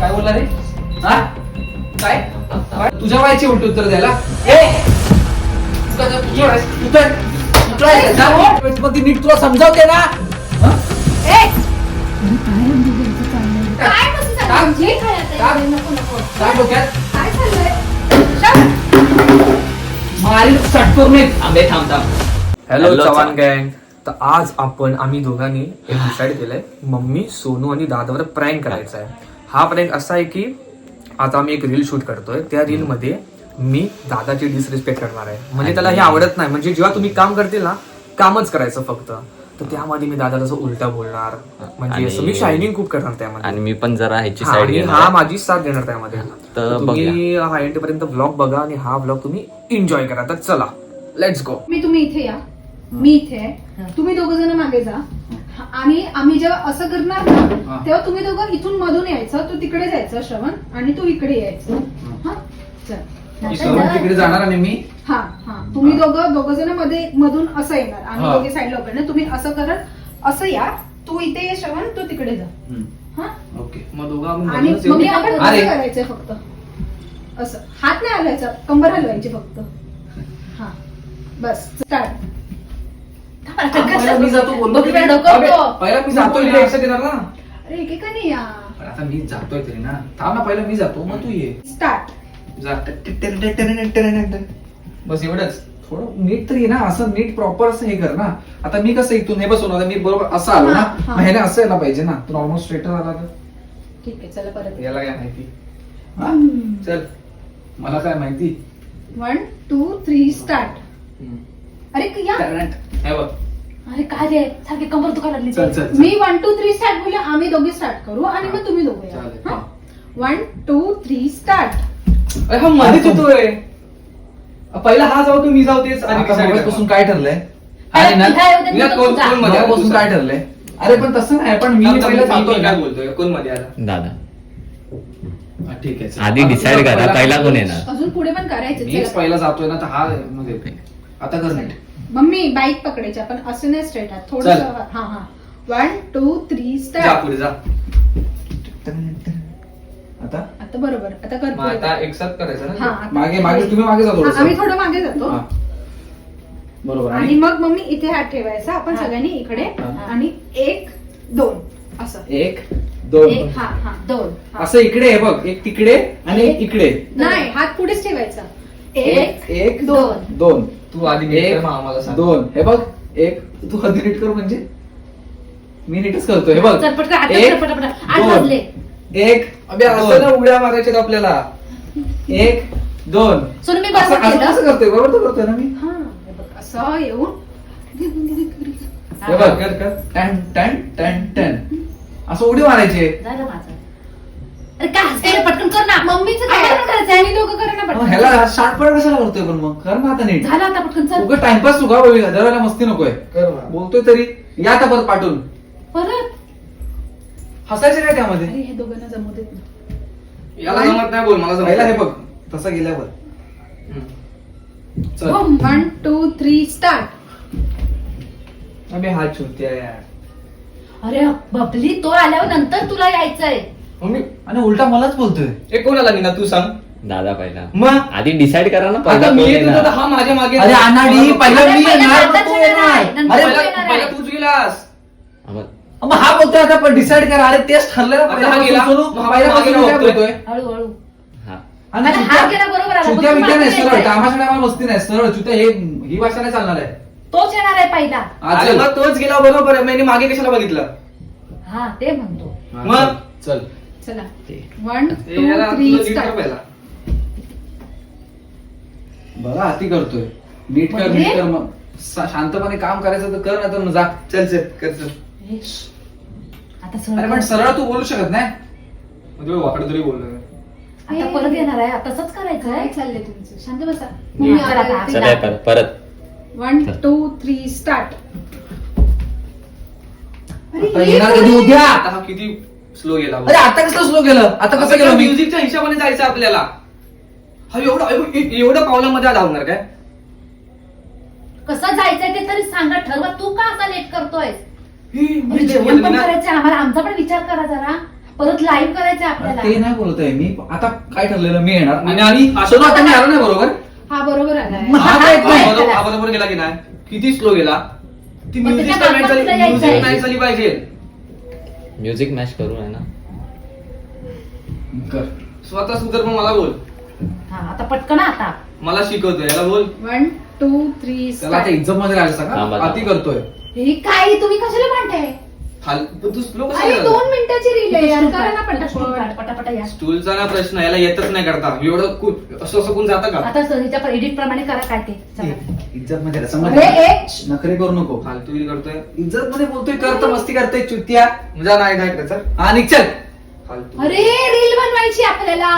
काय बोलला रे? हा काय तुझ्या वयाची उलट उत्तर द्यायला मग ती नीट तुला समजावते ना. हॅलो चव्हाण गँग. तर आज आम्ही दोघांनी एक डिसाईड केलंय, मम्मी सोनू आणि दादावर प्रँक करायचा आहे. हा प्रँक असा आहे की आता आम्ही एक रील शूट करतोय, त्या रील मध्ये मी दादाची डिसरिस्पेक्ट करणार आहे. म्हणजे त्याला हे आवडत नाही. म्हणजे जेव्हा तुम्ही काम करतील ना, कामच करायचं फक्त, तर त्यामध्ये मी दादाला असं उलटा बोलणार, म्हणजे असं मी शायनिंग खूप करणार त्यामध्ये. आणि मी पण जरा ह्याची हा, साईड आणि घेणार. हा माझी साथ देणार त्यामध्ये. तर तुम्ही हा एंड पर्यंत ब्लॉग बघा आणि हा ब्लॉग तुम्ही एन्जॉय करा. तर चला लेट्स गो. तुम्ही इथे या, मी इथे आहे, तुम्ही दोघ जण मागे जा. आणि आम्ही जेव्हा असं करणार ना, तेव्हा तुम्ही दोघं इथून मधून यायचं, तू तिकडे जायचं श्रवण, आणि तू इकडे यायचं. हा चल, तिकडे जाणार आणि मी हा हा तुम्ही दोघं जण मध्ये मधून असं येणार, आम्ही दोघे साईडला उभे. तुम्ही असं करत असं या, तू इथे ये श्रवण, तू तिकडे जा. हा ओके. मग दोघं आणि मग आपण असं करायचंय फक्त, असं हात नाही हलवायचा, कंबर हलवायची फक्त. हा बस स्टार्ट. मी जातो बोलतो. पहिला मी जातोय लक्षात येणार ना. अरे एकेकाने या. आता मी जातोय तरी ना, थांब ना, पहिला मी जातो मग तू ये. स्टार्ट. जा. बस एवढंच. थोडं नीट तरी ना, असं नीट प्रॉपर असं हे कर ना. आता मी कसं इथून हे बसून, आता मी बरोबर असं आलो ना, मग ह्याने असं यायला पाहिजे ना. तू नॉर्मल स्ट्रेटर आला तर ठीक आहे, चला परत. याला काय माहिती. हा चल, मला काय माहिती. 1 2 3 स्टार्ट. अरे या. हे बघ. अरे काय रे, सारखी कंबर दुखायला लागली. चल, चल, चल. मी 1 2 3 स्टार्ट बोलले, आम्ही दोघे स्टार्ट करू आणि मग तुम्ही दोघे या. चालेल. हा? 1 2 3 स्टार्ट. अरे हा मध्येच येतोय. पहिला हा जाऊ की मी जाऊ तेच. पासून काय ठरलंय? अरे, ह्या येऊ दे, कोण जा. मध्ये आला? पासून काय ठरलंय? अरे पण तसं नाही, पण मी पहिलं जातोय काय ना. बोलतोय, कोण मध्ये आला? दादा हा, ठीक आहे चल. आधी डिसाईड करा, पहिला कोण येणार. अजून पुढे पण करायचं. मीच चला. पहिला जातोय ना, तर हा मध्ये. आता कर नीट. मम्मी बाईक पकडायची, आपण असं नाही स्ट्रेट आहे थोडं. चल. हा हा 1 2 3 जा स्टार्ट. पुढे जा. आता आता बरोबर, आता कर मग पुढे. आता एकसाथ करायचं हा, ना. आता- मागे मागे तुम्ही मागे जातो. हा, आम्ही थोडं मागे जातो. बरोबर. आणि मग मम्मी इथे हात ठेवायचा, आपण सगळ्यांनी इकडे. आणि 1 2 असं. 1 2 1 हा हा 2. असं इकडे आहे बघ, एक तिकडे आणि एक इकडे. नाही, हात पुढेच ठेवायचा. 1 1 2 2 तू आधी नीट कर, एक मग आम्हाला सांग. 2. हे बघ, एक तू आधी नीट कर, म्हणजे मी नीटच करतोय. हे बघ, चटपट आठ 1 पटापट 8 2 वाजले. 1 अबे असं ना उड्या मारायच्या आपल्याला. 1 2. सोनू मी असं बरोबर असं केलं. करतोय, बरोबर तर करतोय ना मी. हा हे बघ, असं येऊन हे बघ, कर कर. टन टन टन टन असं उडी मारायचे. झालं माझं. अरे काय हसते, पटकन कर ना. मम्मीचं काय करायचं, आणि दोघं करा ना मग पटकन. ह्याला शार्टपट कशाला करतोय पण? मग कर ना आता नीट. झालं आता पटकन चल. उगा टाइमपास तुका दरवेळेला मस्ती नकोय. कर ना. बोलतोय तरी या आता परत पाठवून. परत. हसायचं काय त्यामध्ये? अरे हे दोघांना जमू देत नाही. याला जमत नाही, बोल मला पहिला हे जमत. बघ, तसं गेल्यावर चल. 1 2 3 स्टार्ट. अबे हा चुत्या यार. अरे बबली, तो आल्यावर नंतर तुला यायचंय. मम्मी आणि उलटा मलाच बोलतोय. हे कोण आला ना, तू सांग. दादा पहिला. मग आधी डिसाईड करा ना, आता पहिला मी कोण येत होतो येणार. तर हा माझ्या मागे. अरे अनाडी, पहिला मी पहिला येणार, दादाच तू येणार येणार. आहे. नंतर अरे तू पहिला येणार आहे. पहिला तूच गेलास. मग हा बोलतोय आता, पण डिसाईड करा. अरे तेच ठरलंय ना आता हा पहिल्यापासून गेला. सोनू. मग हा पहिल्यापासून मागे मी काय बघतोय. बोलतोय? हळूहळू. हा. आणि अरे हा गेला बरोबर आला. चुत्या पण विद्या तू नाही, मागे सरळ यायचंय. तामाशा टायमाला मस्ती नाही, सरळ चुत्या. ही भाषा नाही चालणार आहे. तोच येणार आहे पहिला. अरे मग तोच गेला बरोबर आहे, मी मागे कशाला बघितलं. हा ते म्हणतो. मग चल. चला ते. 1 हे 2 याला 3 तुला नीट कर स्टार्ट. पहिला. बघा हाती करतोय. नीट कर, नीट कर. मग शांतपणे काम करायचं तर कर, ना तर मग जा. चल चल कर चल. आता अरे पण सरळ तू बोलू शकत नाही. मग तुम्ही वाकडं तरी बोललो. आता परत येणार आहे. तसंच करायचं आहे. चाललंय तुमचं, शांत बसा. चला परत परत. 1 2 3 स्टार्ट. आता येणार कधी? उद्या. आता हा किती स्लो गेला बघ. अरे आता कसं स्लो केलं? आता कसं केलं मी? म्युझिकच्या हिशोबाने जायचं आपल्याला. हा एवढं पावलामध्ये धावणार काय? कसं जायचंय ते तरी सांगा, ठरवा. तू का असा लेट करतोय? मी जेवण पण करायचंय आम्हाला, आमचा पण विचार करा जरा. परत लाईव्ह करायचं आपल्याला. ते नाही बोलतोय मी. आता काय ठरलेलं मी येणार आणि सोनू आता मी आलो नाही बरोबर. हा बरोबर आलाय. हा काय हा बरोबर गेला की नाही? किती स्लो गेला? ती पण म्युझिक त्याच्या नाही झाली, बापाला यायचं म्युझिक आहे. नाही झाली पाहिजे. म्युझिक मॅच करू आहे ना. कर. स्वतः सुधार पण मला बोल. हा आता पटकन आता. मला शिकवतोय याला बोल. 1 2 3 त्याला आता इज्जत मध्ये राहायला सांगा. थांबा. अति करतोय. हे काय तुम्ही कशाला भांडताय? पण तू स्लो अरे कसं 2 मिनिटाची रील आहे यार, करा ना पटापट पटापट. पटापट या. स्टूलचा ना प्रश्न याला येतच नाही करता. एवढं असं असं कोण जातं का? आता हिच्या एडिट प्रमाणे करा काय ते. चला. इज्जत मध्ये राहा. अरे समजलं? ए नखरे करू नको. फालतू करतोय. इज्जत मध्ये बोलतोय करतो मस्ती करतोय चुत्या. जा नाही काय करायचं हा निघ चल. फालतू. अरे रील बनवायची आपल्याला.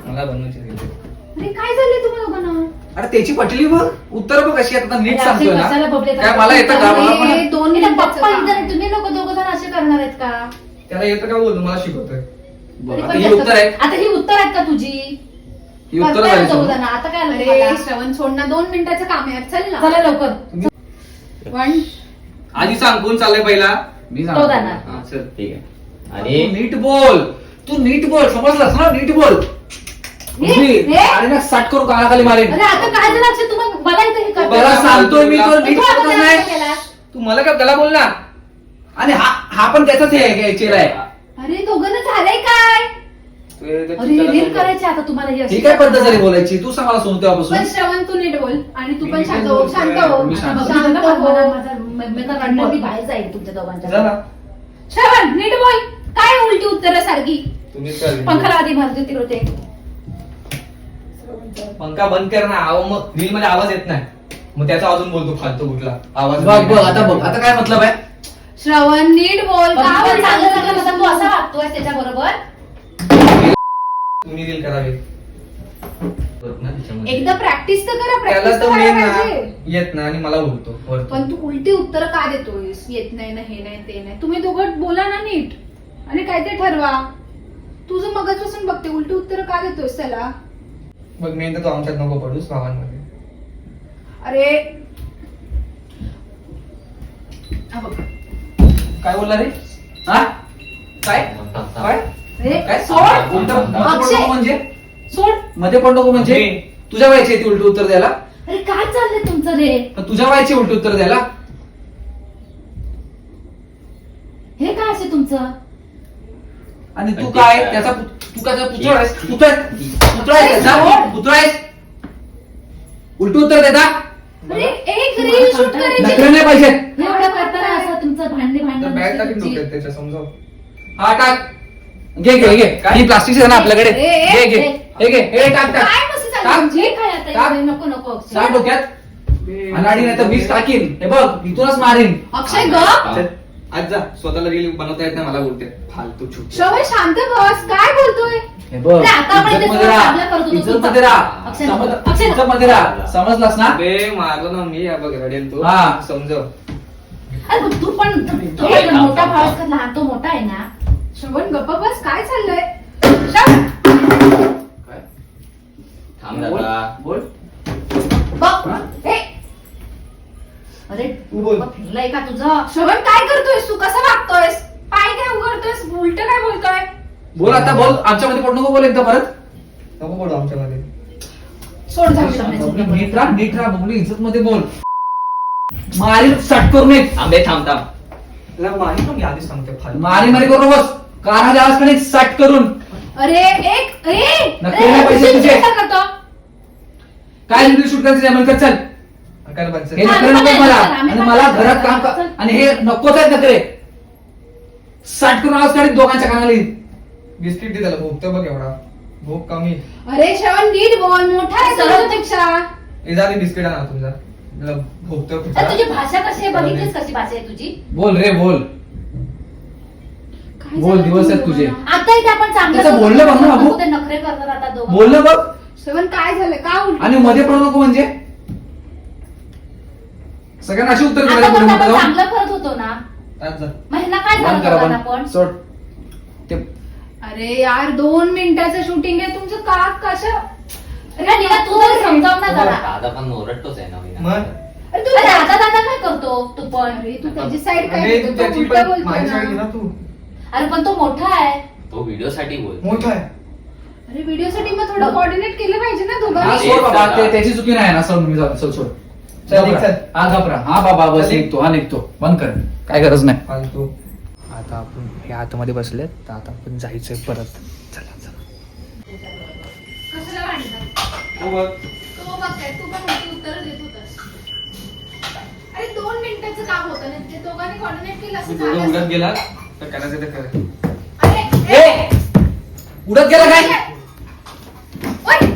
मला बनवायची नाही. अरे काय झालंय तुम्हाला दोघांना? अरे त्याची पटली बघ. उत्तर बघ कशी आता नीट अरे सांगतोय असे कशाला ना. बबडे काय मला येतं का? मला अरे, पण 2 हिला मिनिटाचं पप्पा काम. इंटरनेट तुम्ही लोक दोघं जण असे करणार आहेत का? त्याला येतं का बोल मला शिकवतोय. बघ, तरी आता पण ही उत्तर आहे. आता ही उत्तर आहेत का तुझी? ही उत्तर करताय ना आहे दोघं जण. आता काय आलं अरे तुम्हाला? श्रवण सोड ना, 2 मिनिटाचं काम आहे. चल ना. चला लवकर. 1 आधी सांग कोण चाललंय पहिला. मी तो सांगतो. जाणार. हा चल. ठीक आहे. तू आणि नीट बोल. तू नीट बोल. समजलास ना? नीट बोल. हे? अरे ना साठ करू कानाखाली मारेन. अरे आता काय झालं अक्षय तुम्हाला मला इथे हे करताय? बरं सांगतोय मी तो नीट तू आता बोलत त्याला नाही. काय केला? तू मला काय त्याला बोल ना. आणि हा पण त्याचाच हे आहे, चेहरा आहे. अरे दोघांना झालंय काय? अरे रील करायची आता तुम्हाला ही अशी. ही काय पद्धत झाली बोलायची? तू सांग मला सोनू तेव्हापासून. पण श्रवण तू नीट बोल आणि तू मी पण नीट शांत हो. बोलतोय. शांत हो. मी शांत. बघा, शांत बघा, हो. मी तर रडणार, मी बाहेर जाईल तुमच्या दोघांच्या. जा ना. श्रवण नीट बोल. काय उलटी उत्तर सारखी? तुम्हीच कर. पंखाला आधी भर देते होते. पंखा बंद कर ना. मग रील मध्ये आवाज येत नाही. मग त्याचा अजून बोलतो फालतू कुठला आवाज. बघ बघ आता बघ आता काय मतलब आहे. श्रवण नीट बोल. का चांगलं चांगलं बोलतोय? मतलब तू असा वागतोय त्याच्या बरोबर. तुम्ही रील करावे. बरोबर ना त्याच्यामध्ये. एकदा प्रॅक्टिस तर करा. त्याला प्रॅक्टिस तर तर मेन करायला ना पाहिजे. येत नाही आणि मला बोलतो वरतून. पण तू उलटी उत्तर का देतोयस? येत नाही ना, हे नाही ते नाही. तुम्ही दोघं बोला ना नीट आणि काय ते ठरवा. तुझं मगजपासून बघते उलटी उत्तर का देतोयस त्याला? मग मेन तर तू आमच्यात नको पडूस भावांमध्ये. अरे हा बघ. काय बोलला रे? हा काय थांब, थांब. काय अरे काय सोड. कोणतं मध्ये पण अक्षय. नको म्हणजे सोड. मध्ये पण नको म्हणजे मी. तुझ्या वयाची ती उलटी उत्तर द्यायला. अरे काय चाललंय तुमचं रे? पण तुझ्या वयाची उलटी उत्तर द्यायला. हे काय असे तुमचं? आणि तू आणि काय ते- त्याचा तू काय त्याचा पुतळा आहेस? पुतळा आहेस त्याचा? पुतळा आहेस? उलटी उत्तर देता अरे एक रील शूट करायची. नखरे नाही पाहिजे. एवढं करताना असं तुमचं भांडे तर भांडण बॅग टाकीन तुमची. डोक्यात त्याच्या समजाव. हा टाक. घे घे घे ही प्लास्टिकची आहे ना आपल्याकडे. ए, घे घे हे घे हे टाक टाक काय मस्त टाक. चालू हे काय आता टाक. एवढे नको नको अक्षय. टाक डोक्यात. अनाडी नाही तर मीच टाकीन. हे बघ इथूनच मारीन. अक्षय ग. चल, आज जा. स्वतःला रील बनवता येत नाही मला बोलते फालतू छूट. श्रवण शांत बस. काय बोलतोय? हे बघ अरे आता आपण इज्जत ते मध्ये सगळं राहा. चांगलं करत होतो. इज्जत मध्ये राहा. अक्षय, समज- अक्षय. इज्जत मध्ये राहा. समजलास ना? बे मारलं ना मी. या बघ रडेल तू. हा. समजव. अरे पण तू पण तो थांब, थांब, मोठा थांब. भाव असतो, लहान तो मोठा आहे ना. श्रवण गप्प बस. काय चाललंय? श्रवण. काय? थांब बोल दादा. बोल. बघ हे. अरे तू बोल. डोकं फिरलंय का तुझं? श्रवण काय करतोयस तू? कसं वागतोयस? पाय काय उघडतोयस? उलट काय बोलतोय? बोल आता बोल. आमच्यामध्ये पडू नको बोल एकदा परत. नको पडू आमच्यामध्ये. सोड झालं. बबली, नीट राहा नीट राहा बबली. इज्जत मध्ये बोल. मारी सट करू नये. थांबे थांब थांब. त्याला मारी पण मी आधीच सांगते फालतू. मारी मारी करू नकोस. कानाच्या आवाजकडे सट करून. अरे एक नक्की नाही पैसे तुझे. काय करतो? काय व्हिडिओ शूट करायचं त्यामध्ये कर चल. कर पंचायत. हे हा, नखरे आम्ही नको पण मला. येतो, आम्ही आणि पण मला येतो. घरात काम कर. चल. आणि हे नकोच आहेत नखरे. सट करून आवाज काढीत दोघांच्या कानाला. बिस्किट दे त्याला. भोगतो बघ एवढा. भोग कमी. अरे श्रवण नीट बोल. मोठा आहे तुझ्यापेक्षा. हे जा बिस्किट आणा तुमचा. त्याला भोगतो अरे तुझी भाषा कशी आहे बघितलीस कशी भाषा आहे तुझी? बोल रे बोल. काय बोल, झालं दिवस आहेत तुम्ही तुझे. दोघांना? आता इथे आपण चांगलं त्याचं बोलणं बघ ना, बाबू. ते नखरे करतात आता दोघं. बोललं बघ. श्रवण काय झालं? का उलट? आणि मध्ये पडू नको म्हणजे. सगळ्यांना अशी उत्तर आता करायला पुढे पण मोठं आपण जाऊन. चांगलं करत होतो ना. आज जा. मग ह्यांना काय झालं बंद करा दोघांना बंद. पण? सोड. ते अरे यार 2 मिनिटाचं शूटिंग आहे तुमचं. का कसं? अरे नीला, तू तरी समजाव ना जरा. दादा पण ओरडतोच आहे ना मी. मग अरे तू अरे आता दादा काय करतो तू पण? अरे तू त्याची साईड काय अरे घेतो? तू तो त्याची उलटं पण बोलतोय माझी साईड घे ना. ना तू. अरे पण तो मोठा आहे. तो व्हिडिओ साठी बोल मोठा आहे. अरे व्हिडिओ साठी मग थोडं कोऑर्डिनेट केलं पाहिजे ना हा, दोघांनी. सोड बाबा, त्याची चुकी नाही ना. सोड मी जातो, सोड. चल, निघ, चल. हा घाबरा. हा बाबा बस निघतो. हा निघतो. बंद कर. काय गरज नाही. फालतू. आता आपण हे आतमध्ये बसलेत तर आता आपण जायचंय परत. चला चला. कशाला भांडतात? हो बघ. तो बघ काय, तू पण मोठी उत्तरं देत होतास. अरे 2 मिनिटाचं काम होतं ना, ते दोघांनी कोऑर्डिनेट केलं असं दोघं झालं उडत असतं. गेला तर करायचं ते कर. अरे ए! उडत गेला काय? ओय!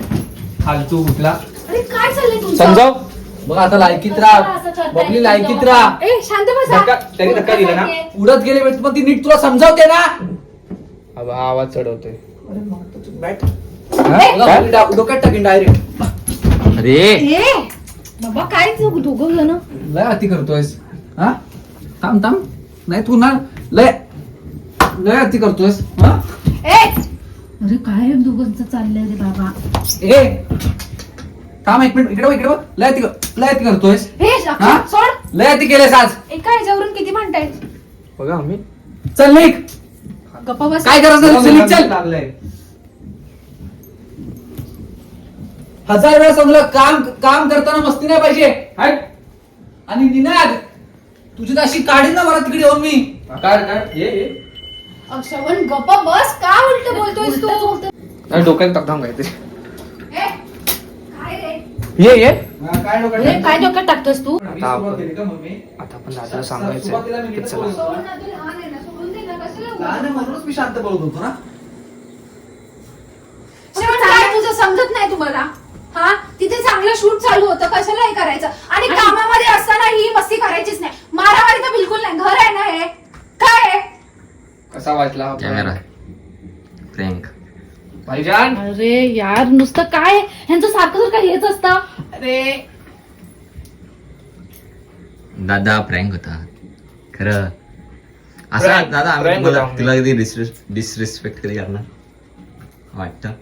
फालतू कुठला अरे काय चाललंय तुमचं? समजाव. बघ आता लायकीत असं राहा. करताय बबली की लायकीत दोघं? राहा. ए शांत बसा. त्यांनी धक्का दिला ना. उडत गेले वेळेस पण ती नीट तुला समजावते ना. अब हा आवाज चढवतोय. बॅट. काय? डोक्यात टाकीन डायरेक्ट. अरे ए बाबा काय दोघं जण लय अति करतोयस. हा थांब थांब. नाही तू ना लय लय अति करतोयस. हा ए अरे काय दोघांचं चाललंय रे बाबा. ए थांब एक मिनिट. इकडे बघ, इकडे बघ. लय अति करतोयस. हे हा? अक्षय, सोड. लय अति केलेस आज. एका ह्याच्यावरून किती म्हणताय? बघा आम्ही चल निघ. गप्पा बस. काय गरज नाही. चल निघ, चल. लागलंय. 1000 वेळा सांगलं काम करताना मस्ती नाही पाहिजे. हट. आणि निनाद तुझी तर अशी काढीन ना मला तिकडे येऊन मी. काढ काढ. ये ये. अक्षवन गप्पा बस. का उलट बोलतोयस तू? काय डोक्यात टाकता काहीतरी. ए, काय रे? ये ये. काय डोक्यात हे काय डोक्यात टाकतोस तू? मी सुरुवात केली का मम्मी? आता आपण दादाला सांगायचंय सुरुवातीला मी की नीटच चला. बोलतो. सोड ना, तू लहान आहे ना, सोडून दे ना. कशाला उगाच? लहान आहे म्हणूनच मी शांत बोलत होतो ना. शेवट काय तुझं समजत नाही तुम्हाला? हा तिथे चांगलं शूट चालू होतं, कशाला हे करायचं? आणि कामामध्ये असताना ही मस्ती करायचीच नाही. मारामारी तर बिलकुल नाही. घर आहे ना हे? काय आहे? कसा वाटला कॅमेरा प्रँक भाईजान? अरे यार नुसतं काय ह्यांचं सारखं सारखं हेच असतं. अरे दादा प्रँक होता खरं. असा Prank- दादा आम्ही prank तुला होता. तुला कधी डिसरिस्पेक्ट कधी करणार वाटतं.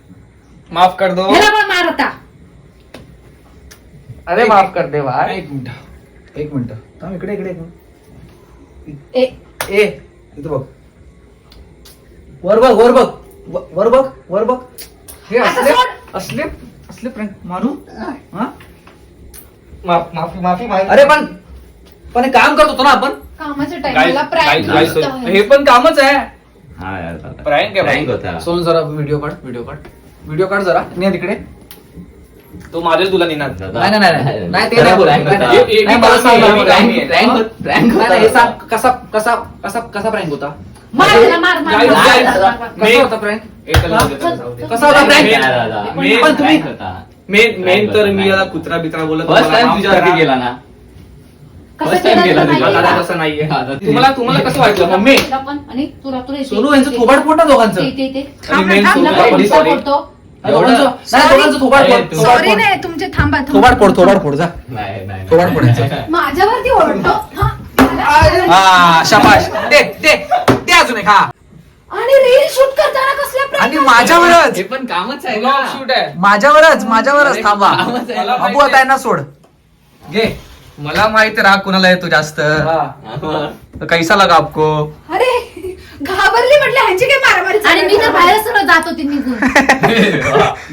माफ कर दो. ह्याला पण मार आता. अरे माफ कर दे भाई. एक मिनिट थांब. इकडे इकडे एक मिनिट. ए ए इथं बघ. वर बघ, वर बघ. वर बघ, वर बघ. हे आता असले सोड. असले असले प्रँक मारू. हा माफी माफी माफी. अरे पण हे काम करत होतो ना आपण. कामाच्या Guys, टाइमला guys, guys, प्रँक. हे पण कामच आहे. हा यार दादा Prank आहे भाई. Prank होता. सोन जरा व्हिडिओ काढ जरा. ने तिकडे. तो मारेल तुला निनाद. दादा. नाही नाही नाही नाही ते खरं नाही बोलत. prank नाही, होता. नाही, नाही, मला सांग हे- ना, हे- prank- हे- prank- prank नाही, नाही, हे होता. सांग कसा कसा कसा कसा प्रँक होता. मार त्याला, मार मार Guys, मार. guys, मार, मार. कसा होता प्रँक? एकाला हा? जाऊ दे, त्याला जाऊ दे. कसा होता prank? नाही दादा. मी- पण तुम्ही- Prank होता. मेन तर मी याला कुत्रा बित्रा बोलत फर्स्ट मला टाइम माफ तुझ्यावरती करा. गेला ना. कसं First time केलं गेला तुला तुझ्या माहिती दादा आहे का? तसं नाहीये. दादा, तुम्हाला कसं वाटलं मम्मी? तुला पण आणि तुला सोनू यांचं थोबाड फोड ना दोघांचं. ते आणि main थांब सोनू ना, काय कोणता बोलली, sorry. बोलतो? दोघांचं नाही, दोघांचं थोबाड फोड. अरे, थोबाड सॉरी फोड. नाही तुमचे थांबा थोबाड फोड जा. नाही नाही थोबाड फोडायचं. माझ्यावरती ओरडतो. हा, मला- हा शाबाश. ते अजून एक. हा आणि रील शूट करताना कसला prank आणि करतो? माझ्यावरच हे पण कामच आहे Vlog ना. shoot आहे. माझ्यावरच थांबा. कामच आहे. मला अबू माहिती आता यांना सोड. घे. मला माहिती राग कुणाला येतो जास्त. हा. कैसा लगा आपको? अरे घाबरली म्हटलं ह्यांची काय मारामारी आणि मी तर बाहेरच सरळ जात होती निघून.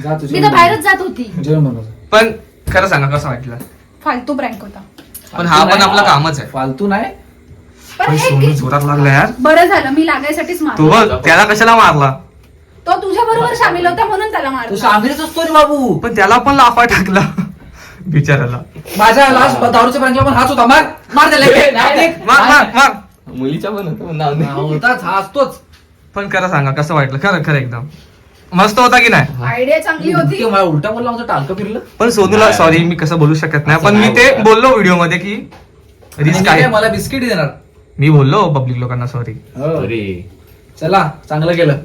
जा तुझी. मी तर बाहेरच जात होती. जेवण बनव. पण खरं सांगा कसं वाटलं? फालतू प्रँक होता. पण हा पण आपलं कामच आहे. फालतू नाही. पण पण हे सोनू जोरात लागला यार. बरं झालं मी लागायसाठीच तू मारला. बघ त्याला कशाला मारला? तो तुझ्या बरोबर सामील होता म्हणून त्याला तू मारला. सामीलच असतो रे बाबू. पण त्याला पण लाफा टाकला बिचाराला. माझ्या लास्ट दारूच्या प्रँकला पण हाच होता. मार त्याला. मार मार मार. मुलीच्या पण होतं पण नाव नाही. होताच हा असतोच. पण खरं सांगा कसं वाटलं? खरं खरं एकदम मस्त होता की नाही? आयडिया चांगली होती. इतके मला उलटा बोलला होता. टाळकं फिरलं. पण सोनूला सॉरी मी कसं बोलू शकत नाही. पण मी ते बोललो व्हिडिओ मध्ये की रिस्क आणि आहे. मला बिस्किट देणार. मी बोललो पब्लिक लोकांना सॉरी. अरे चला चांगलं केलं.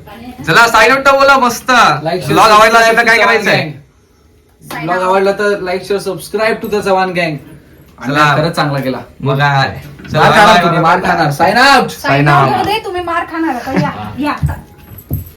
चला साईड नोट बोला मस्त. ब्लॉग आवडला असेल तर काय करायचंय? ब्लॉग आवडला तर like share subscribe to the Chavan गँग. चला. खरंच चांगला केला. मग काय? मार खाणार तुम्ही. मार खाणार. Sign out. साईन आउट मध्ये तुम्ही मार खाणार आता. या आता